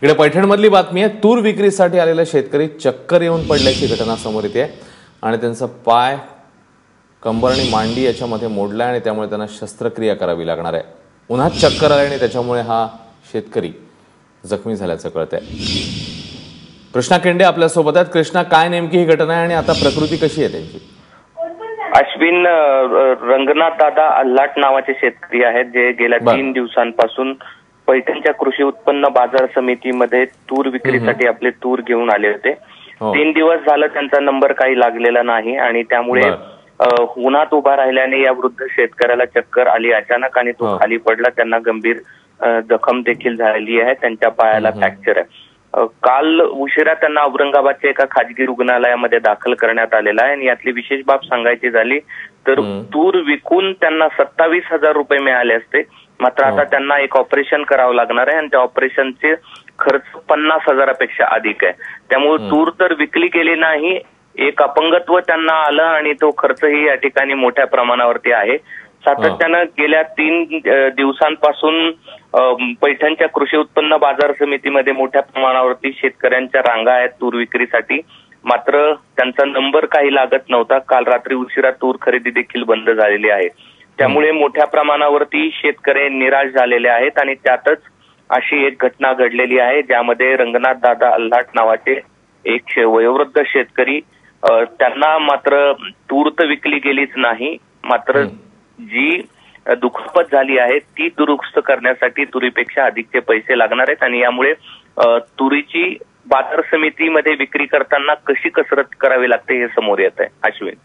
इकडे पैठणमधली बातमी आहे। तूर विक्रीसाठी आलेले शेतकरी चक्कर येऊन पडल्याची घटना समोर येते आणि त्यांचा पाय, कंबर आणि मांडी याच्यामध्ये मोडला आणि त्यामुळे त्यांना शस्त्रक्रिया करावी लागणार आहे। उन्हात चक्कर आल्याने त्याच्यामुळे हा शेतकरी जखमी झाल्याचं कळतंय। कृष्णा केंडे आपल्या सोबत आहेत। कृष्णा, काय नेमकी ही घटना आहे आणि आता प्रकृती कशी आहे त्यांची? अश्विन, रंगनाथ दादा अल्हाट नावाचे शेतकरी आहेत जे गेल्या 3 दिवसांपासून पैठणच्या कृषी उत्पन्न बाजार समितीमध्ये तूर विक्रीसाठी आपले तूर घेऊन आले होते। 3 दिवस झालं त्यांचा नंबर काही लागलेला नाही आणि त्यामुळे उन्हात उभा राहिल्याने या वृद्ध शेतकऱ्याला चक्कर आली अचानक आणि तो खाली पडला। त्यांना गंभीर जखम देखील झालेली आहे, त्यांच्या पायाला फ्रॅक्चर आहे। काल उशिरा त्यांना औरंगाबादच्या एका खाजगी रुग्णालयामध्ये दाखल करण्यात आलेला आहे आणि यातली विशेष बाब सांगायची झाली तर तूर विकून त्यांना 27,000 रुपये मिळाले असते, मात्र आता त्यांना एक ऑपरेशन करावं लागणार आहे आणि त्या ऑपरेशनचे खर्च 50,000पेक्षा अधिक आहे। त्यामुळे तूर तर विकली गेली नाही, एक अपंगत्व त्यांना आलं आणि तो खर्चही या ठिकाणी मोठ्या प्रमाणावरती आहे। सातत्यानं गेल्या 3 दिवसांपासून पैठणच्या कृषी उत्पन्न बाजार समितीमध्ये मोठ्या प्रमाणावरती शेतकऱ्यांच्या रांगा आहेत तूर विक्रीसाठी, मात्र त्यांचा नंबर काही लागत नव्हता। काल रात्री उशिरा तूर खरेदी देखील बंद झालेली आहे, त्यामुळे मोठ्या प्रमाणावरती शेतकरी निराश झालेले आहेत आणि त्यातच अशी एक घटना घडलेली आहे ज्यामध्ये रंगनाथ दादा अल्हाट नावाचे एक वयोवृद्ध शेतकरी, त्यांना मात्र तूर तर विकली गेलीच नाही, मात्र जी दुखापत झाली आहे ती दुरुस्त करण्यासाठी तुरीपेक्षा अधिकचे पैसे लागणार आहेत आणि यामुळे तुरीची बाजार समितीमध्ये विक्री करताना कशी कसरत करावी लागते हे समोर येत आहे। अश्विन।